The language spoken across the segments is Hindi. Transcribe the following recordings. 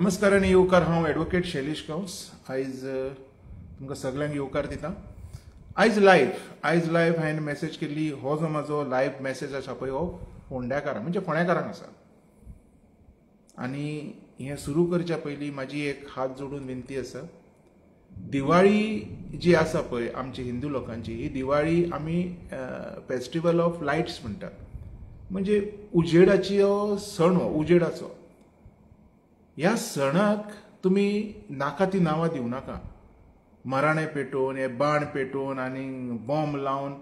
नमस्कार आनी येवकार। हांव एडवोकेट शैलेश कंस। आयज तुमकां सगळ्यांक येवकार दिता। आयज लायव्ह हांवें मेसेज केल्ली। हो जो म्हाजो लायव्ह मेसेज आसा पळय हो फोंड्याकारांक म्हणजे फोंड्याकारांक आसा। आनी हें सुरू करच्या पयलीं म्हाजी एक हात जोडून विनंती आसा। दिवाळी जी आसा पळय आमची हिंदू लोकांची, ही दिवाळी आमी फेस्टिवल ऑफ लायट्स म्हणटात। म्हणजे उजेडाचो सण हो, उजेडाचो। ह्या सणाक तुमी नाका ती नांवां दिवं नाका। मराणे पेटोवन, हे बाण पेटोवन आनी बॉम्ब लावन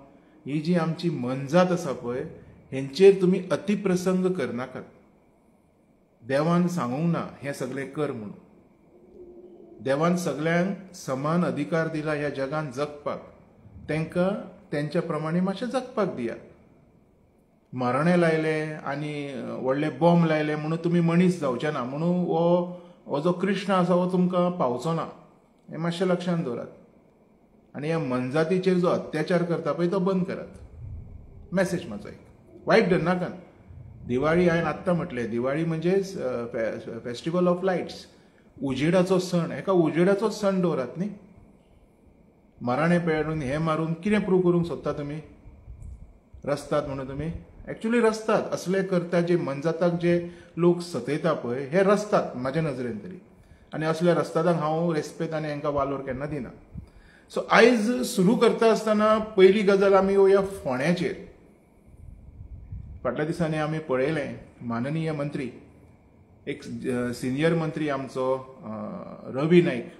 ही जी आमची मनजात आसा पळय, हेंचेर तुमी अतिप्रसंग करनाकात। देवान सांगूंक ना हें सगळें कर म्हणून। देवान सगळ्यांक समान अधिकार दिला ह्या जगान जगपाक। तांकां तेंच्या प्रमाणे मातशें जगपाक दियात। मराणे लायले आनी व्हडले बॉम्ब लायले म्हणून तुमी मनीस जावचे ना, म्हणून हो जो कृष्ण आसा हो तुमकां पावचो ना, हें मातशें लक्षांत दवरात। आनी ह्या मनजातीचेर जो अत्याचार करता पळय तो बंद करात। मेसेज म्हाजो एक वायट धरनाकात। दिवाळी हांवें आत्तां म्हटलें, दिवाळी म्हणजे फेस्टिवल ऑफ लायट्स, उजेडाचो सण। हेका उजेडाचो सण दवरात न्ही। मराणे पेटोवन हे मारून कितें प्रूव करूंक सोदता तुमी? रस्तात म्हणून तुमी एक्चुअली रस्तात। असले करता जे मनजाताक जे लोक सतयता पळय हे रस्तात म्हाज्या नजरेन तरी। आनी असल्या रस्तादाक हांव रेस्पेद आनी हांकां वालोर केन्ना दिना। सो आयज सुरू करता आसतना पयली गजाल आमी येवया फोंड्याचेर। फाटल्या दिसांनी आमी पळयलें माननीय मंत्री, एक सिनियर मंत्री आमचो रवी नाईक,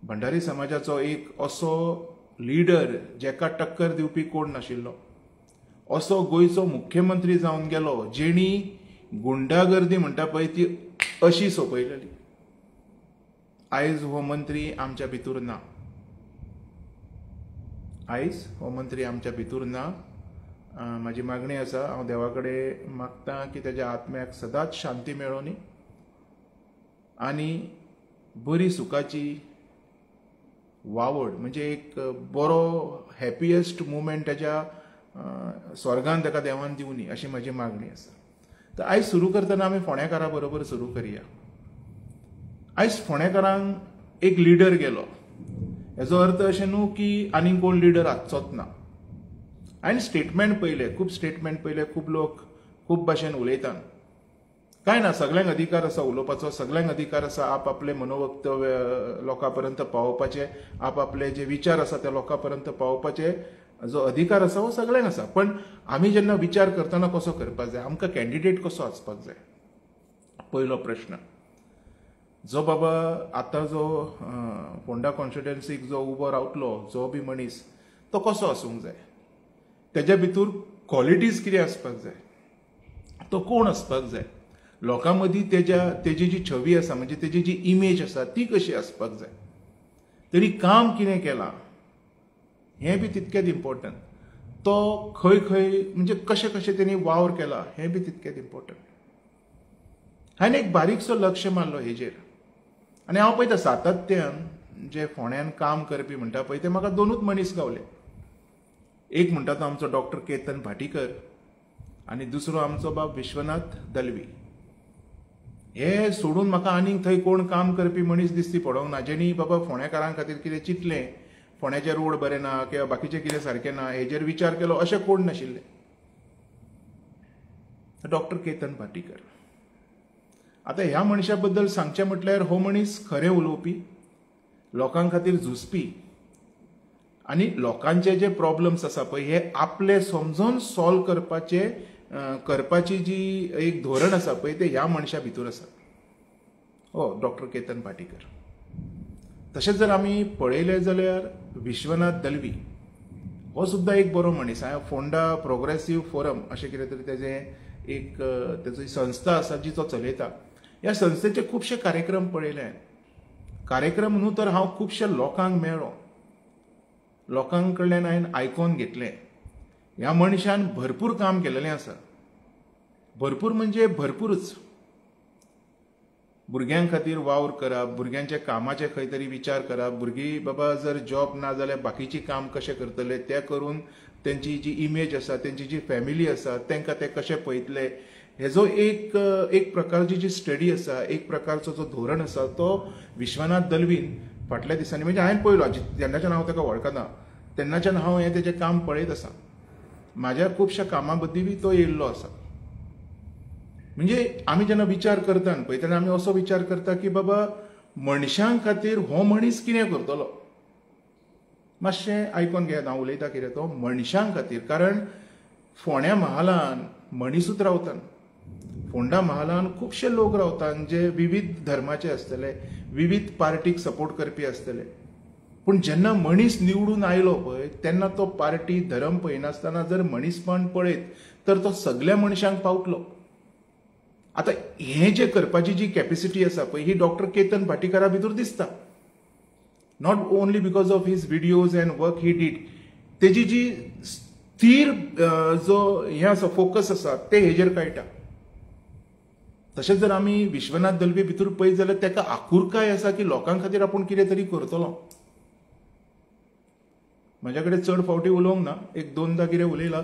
भंडारी समाजाचो एक असो लिडर जेका टक्कर दिवपी कोण नाशिल्लो, असो गोंयचो मुख्यमंत्री जावन गेलो जेणी गुंडागर्दी म्हणटा पळय ती अशी सोंपयलेली। आयज हो मंत्री आमच्या भितर ना। आयज हो मंत्री आमच्या भितर ना। म्हाजी मागणी आसा, हांव देवा कडेन मागतां की तेज्या आत्म्याक सदांच शांती मेळों नी आनी बरी सुखाची वावड म्हणजे एक बरो हॅपियस्ट मुमेंट तेज्या स्वर्गान ताका देवान दिवनी अशी म्हाजी मागणी आसा। तर आयज सुरू करतना आमी फोंड्याकारा बरोबर सुरू करया। आयज फोंड्याकारांक एक लिडर गेलो, हेजो अर्थ अशें न्हू की आनी कोण लिडर आसचोच ना। हांवें स्टेटमेंट पयले, खूब स्टेटमेंट पयले, खूब लोक खूब भाशेन उलयतात। कांय ना, सगळ्यांक अधिकार आसा उलोवपाचो, सगळ्यांक अधिकार आसा आपआपले मनोवक्तव्य लोकां पर्यंत पावोवपाचे, आपआपले जे विचार आसा ते लोकां पर्यंत पावोवपाचे जो अधिकार आसा हो सगळ्यांक आसा। पण आमी जेन्ना विचार करतना कसो करपाक जाय, आमकां कॅन्डिडेट कसो आसपाक जाय, पयलो प्रश्न। जो बाबा आतां जो फोंडा कॉन्स्टिट्युएन्सीक जो उबो रावतलो जो बी मनीस, तो कसो आसूंक जाय, तेज्या भितर क्वॉलिटीज कितें आसपाक जाय, तो कोण आसपाक जाय, लोकां मदीं तेजी जी छवी आसा म्हणजे तेजी जी इमेज आसा ती कशी आसपाक जाय, तेणी काम कितें केलां हें बी तितकेंच इम्पॉर्टंट। तो खंय खंय म्हणजे कशें तेणी वावर केला हें बी तितकेंच इम्पॉर्टंट। हांवें एक बारीकसो लक्ष मारलो हेजेर आनी हांव पळयता सातत्यान जे फोंड्यान काम करपी म्हणटा पळय ते म्हाका दोनूच मनीस गावले। एक म्हणटा तो आमचो डॉक्टर केतन भाटीकर आनी दुसरो आमचो बाब विश्वनाथ दलवी। हे सोडून म्हाका आनीक थंय कोण काम करपी मनीस दिसती पडोंक ना, जेणी बाबा फोंड्याकारां खातीर कितें चिंतलें, फोंड्याचे रोड बरे ना किंवा बाकीचे कितें सारकें ना हेजेर विचार केलो अशें कोण नाशिल्ले। डॉक्टर केतन भाटीकर। आतां ह्या मनशा बद्दल सांगचें म्हटल्यार हो मनीस खरें उलोवपी, लोकां खातीर झुजपी आनी लोकांचे जे प्रॉब्लेम्स आसा पळय हे आपले समजून सॉल्व करपाची जी एक धोरण आसा पळय ते ह्या मनशा भितर आसा। हो डॉक्टर केतन भाटीकर। तशेंच जर आमी पळयलें जाल्यार विश्वनाथ दलवी हो सुद्दां एक बरो मनीस। हांवें फोंडा प्रोग्रेसीव फोरम अशें कितें तरी तेजें एक तेजी संस्था आसा जी तो चलयता। ह्या संस्थेचे खुबशे कार्यक्रम पळयले हांवें। कार्यक्रम न्हू तर हांव खुबशे लोकांक मेळ्ळो, लोकां कडल्यान हांवें आयकोन घेतलें। ह्या मनशान भरपूर काम केलेलें आसा, भरपूर म्हणजे भरपूरच। भुरग्यां खातीर वावर करप, भुरग्यांचे कामाचे खंय तरी विचार करप, भुरगीं बाबा जर जॉब ना जाल्यार बाकीची काम कशें करतले तें करून तेंची जी इमेज आसा, तेंची जी फॅमिली आसा तांकां ते कशें पळयतले हेजो एक प्रकारची जी स्टडी आसा, एक प्रकारचो जो धोरण आसा तो विश्वनाथ दलवीन फाटल्या दिसांनी, म्हणजे हांवें पळयलो, जेन्नाच्यान हांव ताका वळखना तेन्नाच्यान हांव हें तेजें काम पळयत आसा. म्हाज्या खुबश्या कामां बद्दली तो येयल्लो आसा. म्हणजे आमी जेन्ना विचार करता पळय तेन्ना आमी असो विचार करता की बाबा मनशां खातीर हो मनीस कितें करतलो. मातशें आयकोन घेयात हांव उलयता कितें तो मनशां खातीर. कारण फोंड्या महालान मनीसूच रावतात. फोंडा महालान खुबशे लोक रावतात जे विविध धर्माचे आसतले, विविध पार्टीक सपोर्ट करपी आसतले. पूण जेन्ना मनीस निवडून आयलो पळय तेन्ना तो पार्टी धर्म पळयनासतना जर मनीसपण पळयत तर तो सगळ्या मनशांक पावतलो. आतां हें जे करपाची जी कॅपेसिटी आसा पळय ही डॉक्टर केतन भाटीकारा भितर दिसता. Not only because of his videos and work he did. तेजी जी स्थिर जो हें आसा फोकस आसा ते हेजेर कळटा. तशेंच जर आमी विश्वनाथ दलवी भितर पळयत जाल्यार ताका आकुरकाय आसा की लोकां खातीर आपूण कितें तरी करतलो. म्हाज्या कडेन चड फावटी उलोवंक ना, एक दोनदा कितें उलयलां,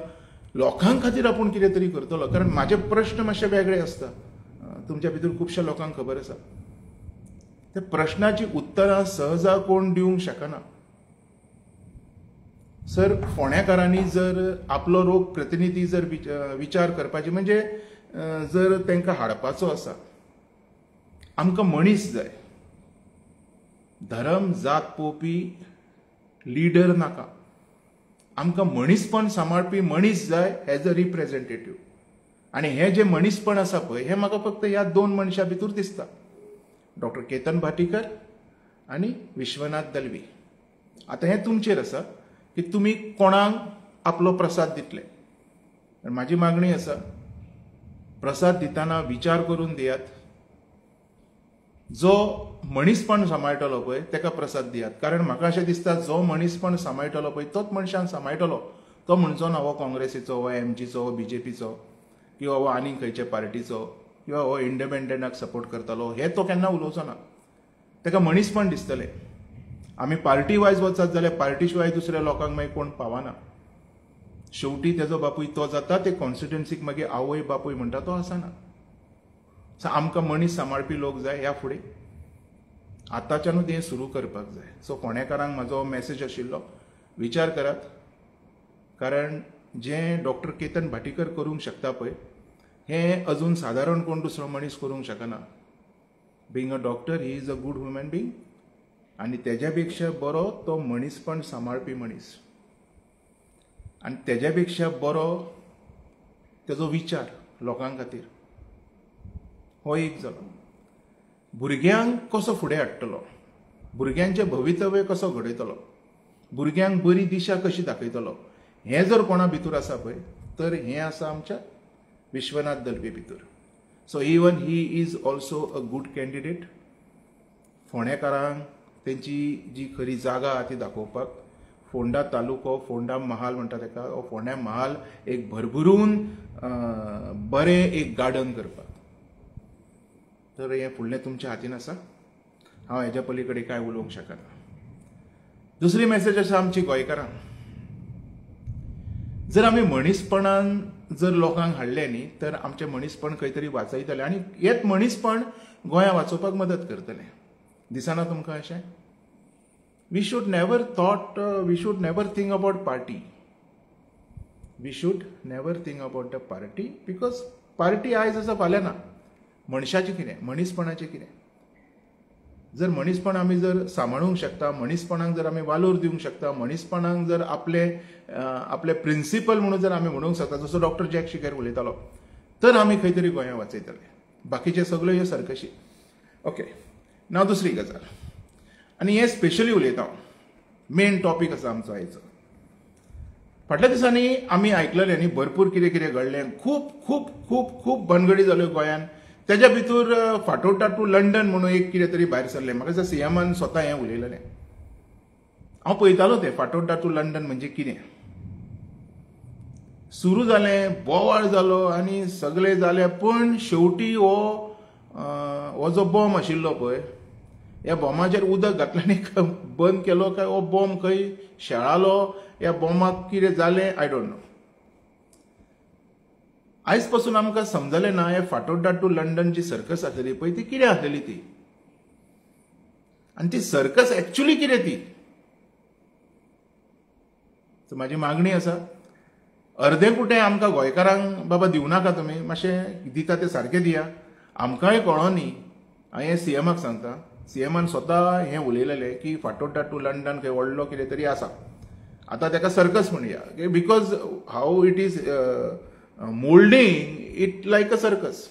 लोकां खातीर आपूण कितें तरी करतलो. कारण म्हाजे प्रश्न मातशे वेगळे आसता, तुमच्या भितर खुबश्या लोकांक खबर आसा. त्या प्रश्नाची उत्तरां सहजा कोण दिवंक शकना. सर फोंड्याकारांनी जर आपलो रोग प्रतिनिधी जर विचार करपाची, म्हणजे जर तांकां हाडपाचो आसा, आमकां मनीस जाय. धर्म जात पळोवपी लिडर नाका. आमकां मनीसपण सांबाळपी मनीस जाय एज अ रिप्रेझेंटेटिव्ह. आनी हे जे मनीसपण आसा पळय हे म्हाका फक्त ह्या दोन मनशां भितर दिसता, डॉक्टर केतन भाटीकर आनी विश्वनाथ दलवी. आतां हें तुमचेर आसा की तुमी कोणाक आपलो प्रसाद दितले. म्हाजी मागणी आसा, प्रसाद दितना विचार करून दियात. जो मनीसपण सांबाळटलो पळय ताका प्रसाद दियात. कारण म्हाका अशें दिसता जो मनीसपण सांबाळटलो पळय तोच मनशांक सांबाळटलो. तो म्हणचो ना हो काँग्रेसीचो, हो एमजीचो, हो बीजेपीचो, किंवा हो आनीक खंयचे पार्टीचो, किंवा हो इंडिपेंडंटाक सपोर्ट करतलो, हे तो केन्ना उलोवचो ना. ताका मनीसपण दिसतलें. आमी पार्टी वायज वचत जाल्यार पार्टी शिवाय दुसऱ्या लोकांक मागीर कोण पावना. शेवटी तेजो बापूय तो जाता, ते कॉन्स्टिट्युएन्सीक मागीर आवय बापूय म्हणटा तो आसना. सो आमकां मनीस सांबाळपी लोक जाय. ह्या फुडें आतांच्यानूच हें सुरू करपाक जाय. सो फोंड्याकारांक म्हाजो मॅसेज आशिल्लो, विचार करात. कारण जें डॉक्टर केतन भाटीकर करूंक शकता पळय हें अजून सादारण कोण दुसरो मनीस करूंक शकना. Being a doctor he is a good human being. आनी तेज्या पेक्षा बरो तो मनीसपण सांबाळपी मनीस. आनी तेज्या पेक्षा बरो तेजो विचार लोकां खातीर. हो एक जालो. भुरग्यांक कसो फुडें हाडटलो, भुरग्यांचें भवितव्य कसो घडयतलो, भुरग्यांक बरी दिशा कशी दाखयतलो, हें जर कोणा भितर आसा पळय तर हें आसा आमच्या विश्वनाथ दलवी भितर. So even he is also a good candidate. फोंड्याकारांक तेंची जी खरी जागा आहा ती दाखोवपाक. फोंडा तालुको, फोंडा महाल म्हणटा ताका, हो फोंड्या महाल एक भरभरून बरें एक गार्डन करपाक. तर हें फुडलें तुमच्या हातीन आसा. हांव हेज्या पलीकडे कांय उलोवंक शकना. दुसरी मॅसेज आसा आमची गोंयकारांक. जर आमी मनीसपणान जर लोकांक हाडले न्ही तर आमचें मनीसपण खंय तरी वाचयतलें. आनी हेंच मनीसपण गोंया वाचोवपाक मदत करतलें. दिसना तुमकां अशें? We should never think about party. We should never think about the party. Because party आयज आसा फाल्यां ना. मनशाचें कितें, मनीसपणाचें कितें. जर मनीसपण आमी जर सांबाळूंक शकता, मनीसपणाक जर आमी वालोर दिवंक शकता, मनीसपणाक जर आपले प्रिंसिपल म्हणून जर आमी म्हणूंक शकता, जसो डॉक्टर जॅक शिकेर उलयतालो, तर आमी खंय तरी गोंया वाचयतले. बाकीचे सगळ्यो ह्यो सरकशी. ओके, नाव दुसरी गजाल. आनी हें स्पेशली उलयता हांव. मेन टॉपीक आसा आमचो आयचो. फाटल्या दिसांनी आमी आयकलेलें न्ही भरपूर कितें कितें घडलें. खूब खूब खूब खूब भानगडी जाल्यो गोंयान. तेज्या भितर फाटोटा टू लंडन म्हणून एक कितें तरी भायर सरलें. म्हाका दिसता सीएमान स्वता हें उलयलेलें. हांव पळयतालो तें फाटोटा टू लंडन म्हणजे कितें. सुरू जालें, बोवाळ जालो आनी सगळें जालें. पूण शेवटी हो जो बॉम्ब आशिल्लो पळय, ह्या बॉम्बाचेर उदक घातलें आनी बंद केलो काय हो बॉम्ब खंय शेळालो, ह्या बॉम्बाक कितें जालें आय डोंट नो. आयज पासून आमकां समजलें ना हे फाटोड्डा टू लंडन जी सर्कस आसलेली पळय ती कितें आसलेली ती, आनी ती सर्कस एक्चुअली कितें ती. सो म्हाजी मागणी आसा, अर्दे कुटें आमकां गोंयकारांक बाबा दिवनाका तुमी, मातशें दिता तें सारकें दिया. आमकांय कळो न्ही. हांव हें सीएमाक सांगता, सीएमान स्वता हें उलयलेलें की फाटोड्डा टू लंडन खंय व्हडलो कितें तरी आसा, आतां ताका सर्कस म्हणया, because how it is moulding it like a circus.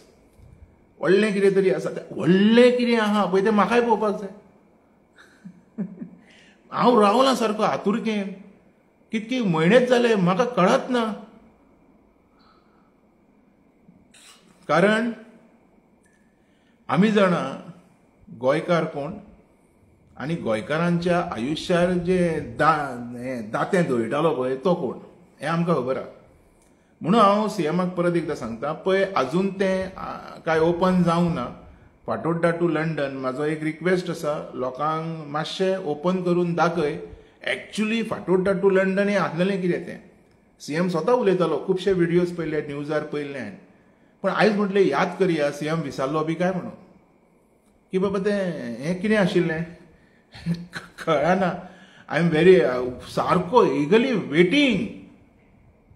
व्हडलें कितें तरी आसा, व्हडलें कितें आहा पळय तें म्हाकाय पळोवपाक जाय. हांव रावलां सारको आतुरकेन, कितके म्हयनेच जाले म्हाका कळत ना. कारण आमी जाणा गोंयकार कोण आनी गोंयकारांच्या आयुश्यार जे दातें दळटालो पळय तो कोण हें आमकां खबर आहा. म्हणून हांव सीएमाक परत एकदां सांगता, पळय आजून तें कांय ओपन जावंक ना फाटोड्डा टू लंडन. म्हाजो एक रिक्वेस्ट आसा, लोकांक मातशें ओपन करून दाखय एक्चुअली फाटोड्डा टू लंडन हें आसलेलें कितें तें. सीएम स्वता उलयतालो, खुबशे व्हिडियोज पळयले, न्यूजार पळयले हांवें. पण आयज म्हटलें याद करया, सीएम विसरलो बी काय म्हणून, की बाबा तें हें कितें आशिल्लें कळना. आय एम व्हेरी सारको इगली वेटिंग.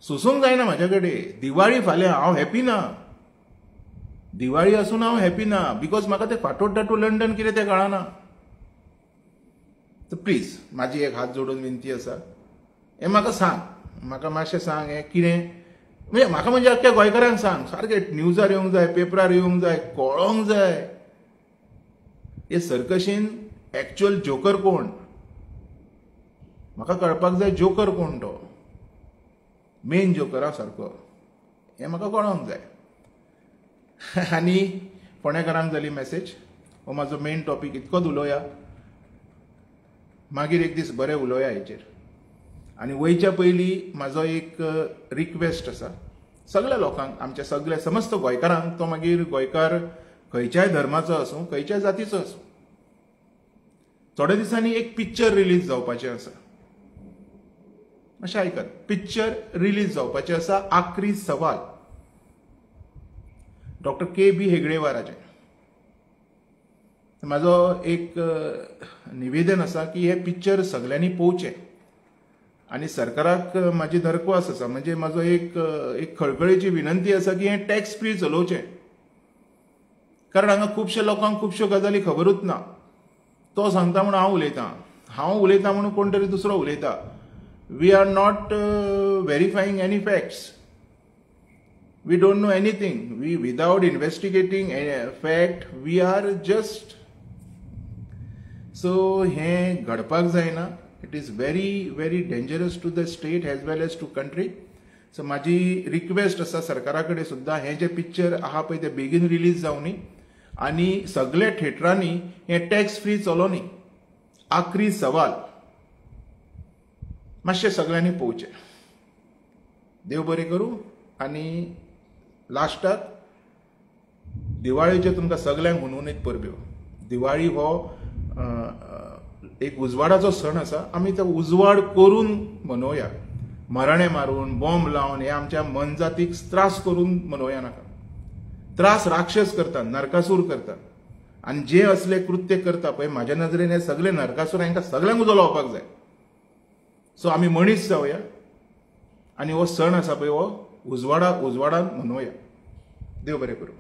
सोसूंक जायना म्हाज्या कडेन. दिवाळी फाल्यां, हांव हॅपी ना. दिवाळी आसून हांव हॅपी ना, बिकॉज म्हाका तें फाटोड्डा टू लंडन कितें तें कळना. तर प्लीज म्हाजी एक हात जोडून विनंती आसा, हें म्हाका सांग, म्हाका मातशें सांग हें कितें. म्हणजे म्हाका म्हणजे अख्ख्या गोंयकारांक सांग, सारकें न्यूजार येवंक जाय, पेपरार येवंक जाय, कळोंक जाय. हे सर्कशीन एक्चुअल जोकर कोण म्हाका कळपाक जाय. जोकर कोण तो, मेन जोकर हा सारको, हें म्हाका कळोंक जाय. आनी फोंडेकारांक जाली मेसेज, हो म्हाजो मेन टॉपीक इतकोच उलोवया, मागीर एक दीस बरें उलोवया हेचेर. आनी वयच्या पयलीं म्हाजो एक रिक्वेस्ट आसा सगळ्या लोकांक, आमच्या सगळ्या समस्त गोंयकारांक, तो मागीर गोंयकार खंयच्याय धर्माचो आसूं, खंयच्याय जातीचो आसूं. थोड्या दिसांनी एक पिक्चर रिलीज जावपाचें आसा, मातशें आयकात. पिक्चर रिलीज जावपाचें आसा, आखरी सवाल, डॉक्टर के.बी. हेगडेवाराचें. म्हाजो एक निवेदन आसा की हे पिक्चर सगळ्यांनी पळोवचें. आनी सरकाराक म्हाजी दरख्वास्त आसा, म्हणजे म्हाजो एक खळखळेची विनंती आसा की हें टॅक्स फ्री चलोवचें. कारण हांगा खुबशे लोकांक खुबश्यो गजाली खबरूच ना. तो सांगता म्हणून हांव उलयतां म्हणून कोण तरी दुसरो उलयता. We are not verifying any facts. We don't know anything. Without investigating a fact, we are just. So, हें घडपाक जायना. It is very, very dangerous to the state as well as to country. So, म्हाजी रिक्वेस्ट आसा सरकारा कडेन सुद्दां, हें जें पिक्चर आहा पळय तें बेगीन रिलीज जावनी आनी सगळ्या थिएटरांनी हें टॅक्स फ्री चलोनी. आखरी सवाल, मातशें सगळ्यांनी पळोवचें. देव बरें करूं. आनी लास्टाक दिवाळेच्यो तुमकां सगळ्यांक हुनहुनीत परब्यो. दिवाळी हो एक उजवाडाचो सण आसा. आमी तो उजवाड करून मनोवया. मराणे मारून, बॉम्ब लावन, हे आमच्या मनजातीक त्रास करून मनोवया नाका. त्रास राक्षस करता, नरकासूर करता. आनी जे असले कृत्य करता पळय, म्हाज्या नजरेन हे सगळे नरकासूर हांकां सगळ्यांक उजो लावपाक जाय. सो आमी मनीस जावया आनी हो सण आसा पळय हो उजवाडान मनोवया. देव बरें करूं.